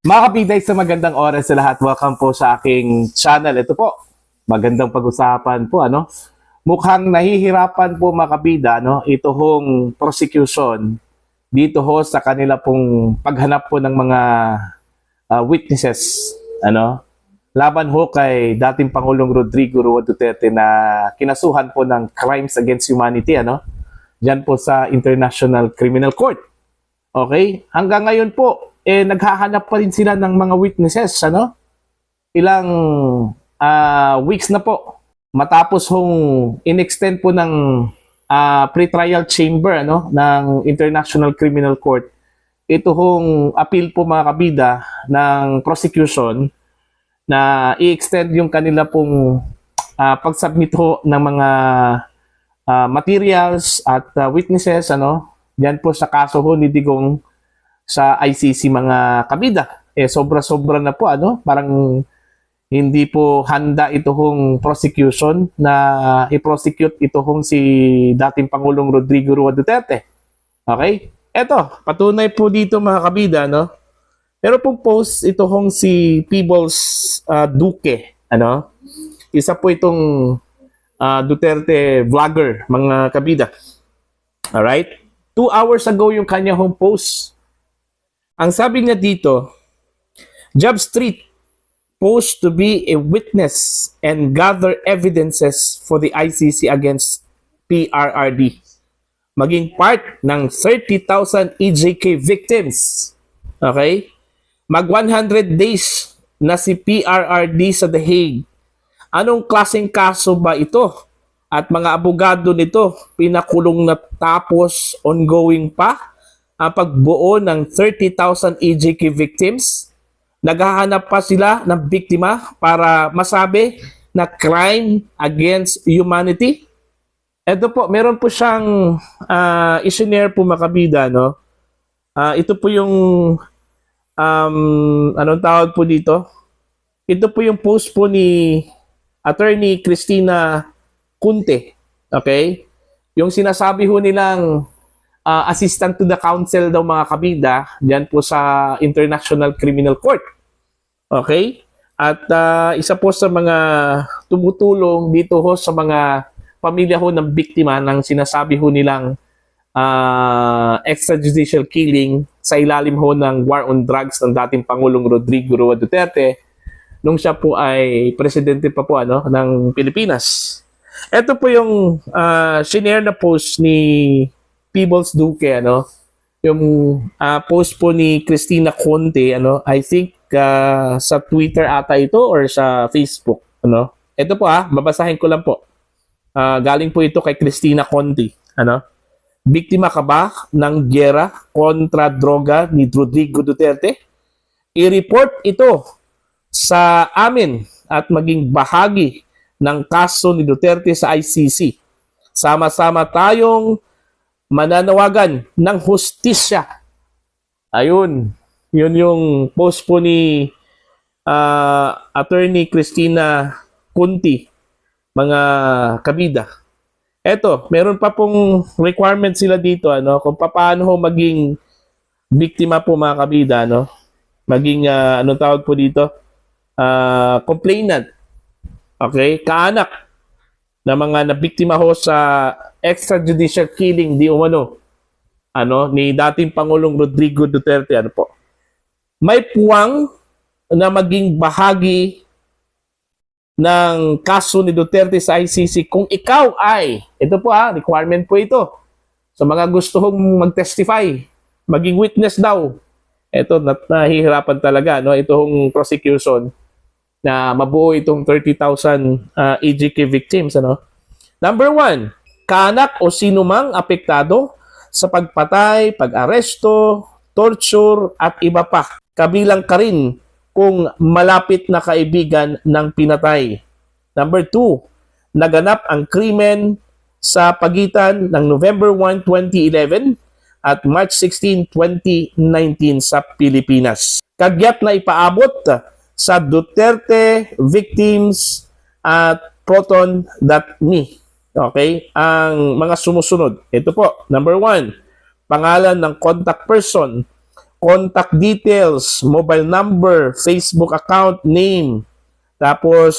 Mga kapiday, sa magandang oras sa lahat. Welcome po sa aking channel. Ito po, magandang pag-usapan po. Mukhang nahihirapan po mga kabida, ito hong prosecution dito ho sa kanila pong paghanap po ng mga witnesses. Laban ho kay dating Pangulong Rodrigo Roa Duterte na kinasuhan po ng crimes against humanity. Diyan po sa International Criminal Court. Okay? Hanggang ngayon po, naghahanap pa rin sila ng mga witnesses, Ilang weeks na po matapos hong in-extend po ng pre-trial chamber, ng International Criminal Court. Ito hong appeal po mga kabida ng prosecution na i-extend yung kanila pong pag-submit ho ng mga materials at witnesses, Yan po sa kaso ho ni Digong sa ICC mga kabida. Sobra-sobra na po, parang hindi po handa ito hong prosecution na i-prosecute ito hong si dating Pangulong Rodrigo Roa Duterte. Okay? Eto, patunay po dito mga kabida, Pero pong post ito hong si Peebles Duque, Isa po itong Duterte vlogger, mga kabida. Alright? 2 hours ago yung kanya home post. Ang sabi niya dito, Job Street posed to be a witness and gather evidences for the ICC against PRRD. Maging part ng 30,000 EJK victims. Okay? Mag 100 days na si PRRD sa The Hague. Anong klaseng kaso ba ito? At mga abogado nito, pinakulong na tapos ongoing pa ang pagbuo ng 30,000 EJK victims. Naghahanap pa sila ng biktima para masabi na crime against humanity. Ito po, meron po siyang isinare po makabida, ito po yung anong tawag po dito? Ito po yung post po ni Attorney Cristina Kunte, okay? Yung sinasabi ho nilang assistant to the counsel daw mga kabida, diyan po sa International Criminal Court. Okay? At isa po sa mga tumutulong dito ho sa mga pamilya ho ng biktima ng sinasabi ho nilang extrajudicial killing sa ilalim ho ng war on drugs ng dating Pangulong Rodrigo Roa Duterte nung siya po ay presidente pa po ng Pilipinas. Ito po yung shinare na post ni Peebles Duque, yung post po ni Cristina Conte, I think sa Twitter ata ito or sa Facebook, Ito po babasahin ko lang po. Galing po ito kay Cristina Conte, Biktima ka ba ng giyera kontra droga ni Rodrigo Duterte? I-report ito sa amin at maging bahagi ng kaso ni Duterte sa ICC. Sama-sama tayong mananawagan ng hustisya. Ayun. Yun yung post po ni Attorney Cristina Kunti, mga kabida. Eto, meron pa pong requirement sila dito, kung paano ho maging biktima po mga kabida, maging, anong tawag po dito? Complainant. Okay? Kaanak na mga nabiktima ho sa extrajudicial killing di umano ni dating Pangulong Rodrigo Duterte, po. May puwang na maging bahagi ng kaso ni Duterte sa ICC kung ikaw ay, ito po requirement po ito, sa mga gusto hong mag-testify, maging witness daw. Ito, nahihirapan talaga, itong prosecution na mabuo itong 30,000 EJK victims. Number 1, kaanak o sinumang apektado sa pagpatay, pag-aresto, torture, at iba pa. Kabilang ka rin kung malapit na kaibigan ng pinatay. Number 2, naganap ang krimen sa pagitan ng November 1, 2011 at March 16, 2019 sa Pilipinas. Kagyat na ipaabot sa Duterte Victims at Proton.me. Okay? Ang mga sumusunod. Ito po, number 1, pangalan ng contact person contact details, mobile number, Facebook account, name. Tapos,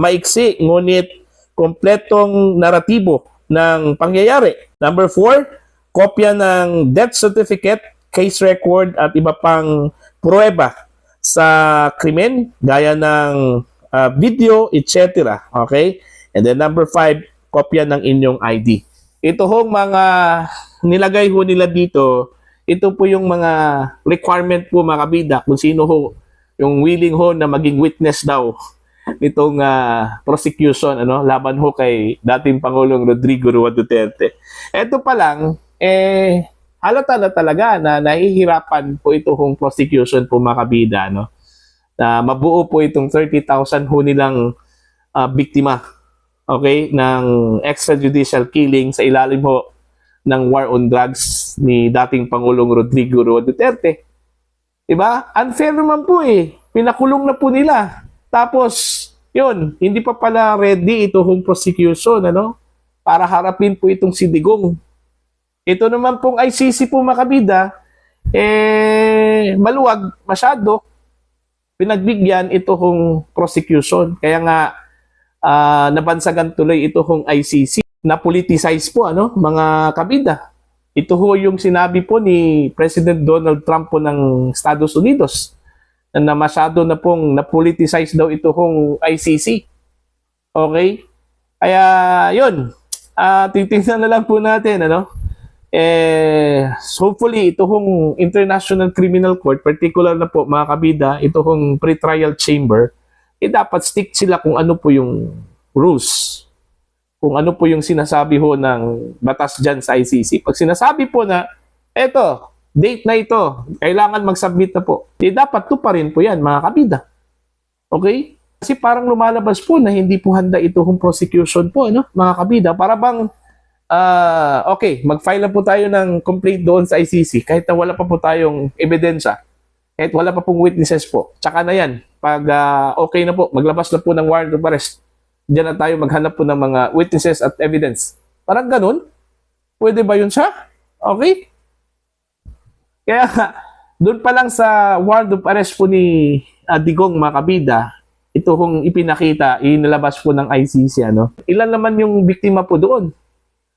maiksi, ngunit kompletong naratibo ng pangyayari. Number 4, kopya ng death certificate, case record, at iba pang pruweba sa krimen, gaya ng video, etc. Okay? And then number 5, kopya ng inyong ID. Ito hong mga nilagay ho nila dito, ito po yung mga requirement po mga kabida, kung sino ho yung willing ho na maging witness daw nitong prosecution laban ho kay dating Pangulong Rodrigo Roa Duterte. Ito pa lang, halata na talaga na nahihirapan po ito hong prosecution po mga kabida, na mabuo po itong 30,000 ho nilang biktima, okay, ng extrajudicial killing sa ilalim ho ng war on drugs ni dating Pangulong Rodrigo Roa Duterte. Diba? Unfair naman po Pinakulong na po nila. Tapos, yun, hindi pa pala ready ito hong prosecution, para harapin po itong si Digong. Ito naman pong ICC po makabida, maluwag masyado, pinagbigyan ito hong prosecution. Kaya nga, nabansagan tuloy ito hong ICC na politicize po, mga kabida. Ito ho yung sinabi po ni President Donald Trump po ng Estados Unidos na masyado na pong na-politicize daw ito hong ICC. Okay? Kaya, yun. Titingnan na lang po natin, hopefully, ito hong International Criminal Court, particular na po, mga kabida, ito hong pre-trial chamber, dapat stick sila kung ano po yung rules. Kung ano po yung sinasabi ho ng batas dyan sa ICC. Pag sinasabi po na, eto, date na ito, kailangan mag-submit na po, dapat tuparin po yan, mga kabida. Okay? Kasi parang lumalabas po na hindi po handa ito hong prosecution po, mga kabida. Para bang, okay, mag-file na po tayo ng complaint doon sa ICC kahit na wala pa po tayong ebidensya, kahit wala pa pong witnesses po. Tsaka na yan, pag okay na po, maglabas na po ng warrant of arrest, diyan na tayo maghanap po ng mga witnesses at evidence. Parang ganun? Pwede ba yun siya? Okay? Kaya, doon pa lang sa warrant of arrest po ni Digong, mga kabida, ito kung ipinakita, inilabas po ng ICC, Ilan naman yung biktima po doon?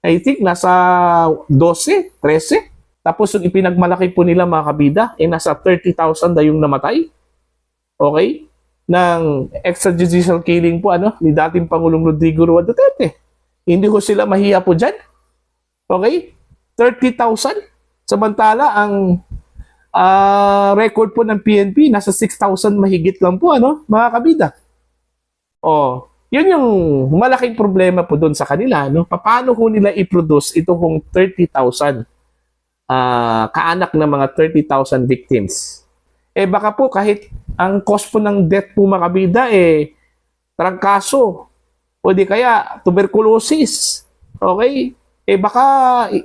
I think nasa 12, 13. Tapos yung ipinagmalaki po nila, mga kabida, nasa 30,000 na yung namatay. Okay? Ng extrajudicial killing po ni dating Pangulong Rodrigo Roa Duterte. Hindi ko sila mahiya po dyan. Okay? 30,000. Samantala, ang record po ng PNP, nasa 6,000 mahigit lang po, mga kabida. Yun yung malaking problema po doon sa kanila. Paano ho nila i-produce ito hong 30,000 kaanak ng mga 30,000 victims? Baka po kahit ang cause po ng death po mga kabida trangkaso o di kaya tuberculosis. Okay? Baka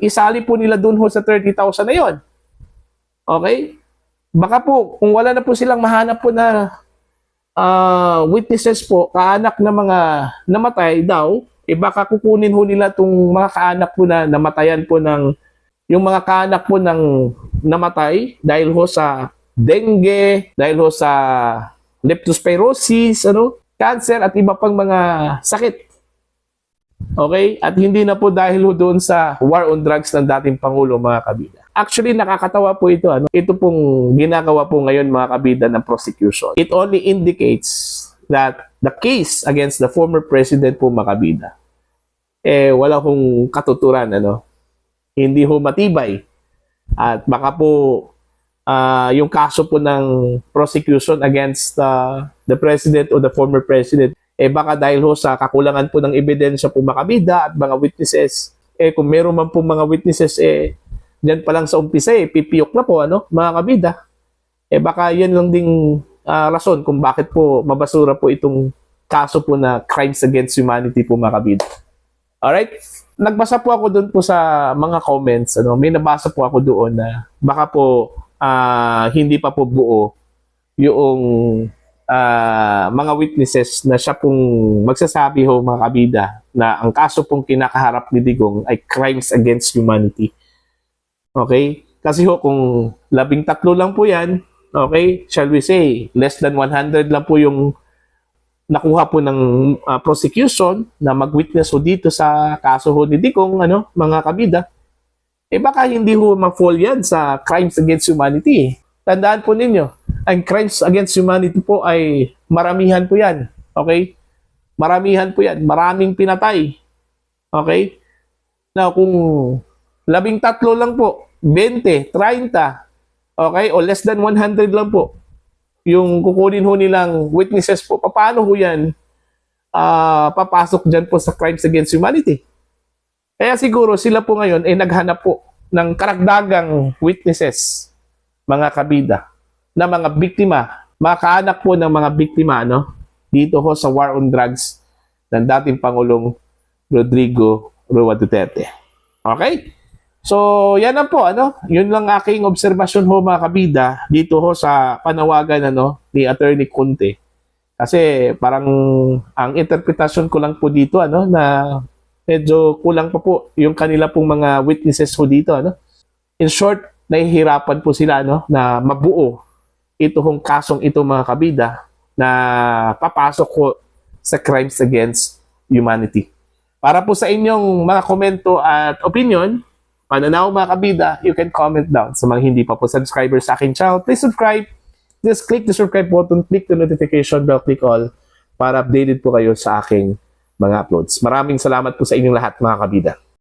isali po nila dun ho sa 30,000 na yon. Okay? Baka po kung wala na po silang mahanap po na witnesses po, kaanak na mga namatay daw, baka kukunin ho nila itong mga kaanak po na namatayan po ng yung mga kaanak po ng namatay dahil ho sa dengue, dahil ho sa leptospirosis, cancer at iba pang mga sakit. Okay? At hindi na po dahil ho doon sa war on drugs ng dating Pangulo, mga kabida. Actually, nakakatawa po ito. Ito pong ginagawa po ngayon, mga kabida, ng prosecution. It only indicates that the case against the former president po, mga kabida, wala hong katuturan, Hindi ho matibay. At baka po yung kaso po ng prosecution against the president o the former president, baka dahil ho sa kakulangan po ng ebidensya po makabida at mga witnesses, kung meron man po mga witnesses, dyan pa lang sa umpisa, pipiyok na po, mga kabida. Baka yan lang ding rason kung bakit po mabasura po itong kaso po na crimes against humanity po, mga kabida. Alright? Nagbasa po ako doon po sa mga comments, may nabasa po ako doon na baka po hindi pa po buo yung mga witnesses na siya pong magsasabi ho, mga kabida, na ang kaso pong kinakaharap ni Digong ay crimes against humanity. Okay? Kasi ho, kung 13 lang po yan, okay, shall we say, less than 100 lang po yung nakuha po ng prosecution na mag-witness ho dito sa kaso ho ni Dikong, mga kabida, baka hindi ho ma-fall yan sa crimes against humanity. Tandaan po ninyo, ang crimes against humanity po ay maramihan po yan. Okay? Maramihan po yan. Maraming pinatay. Okay? Now, kung 13 lang po, 20, 30, okay, o less than 100 lang po, yung kukunin ho nilang witnesses po, paano ho yan papasok dyan po sa crimes against humanity? Kaya siguro sila po ngayon ay naghanap po ng karagdagang witnesses, mga kabida, na mga biktima, mga kaanak po ng mga biktima, dito ho sa war on drugs ng dating Pangulong Rodrigo Roa Duterte. Okay? So, yan lang po, Yun lang aking obserbasyon ho, mga kabida, dito ho sa panawagan, ni Attorney Conte. Kasi parang ang interpretasyon ko lang po dito, na medyo kulang pa po yung kanila pong mga witnesses ho dito, In short, nahihirapan po sila, na mabuo ito hong kasong ito, mga kabida, na papasok ko sa crimes against humanity. Para po sa inyong mga komento at opinion, pananaw, mga kabida, you can comment down. Sa mga hindi pa po subscriber sa aking channel, please subscribe. Just click the subscribe button, click the notification bell, click all para updated po kayo sa aking mga uploads. Maraming salamat po sa inyong lahat, mga kabida.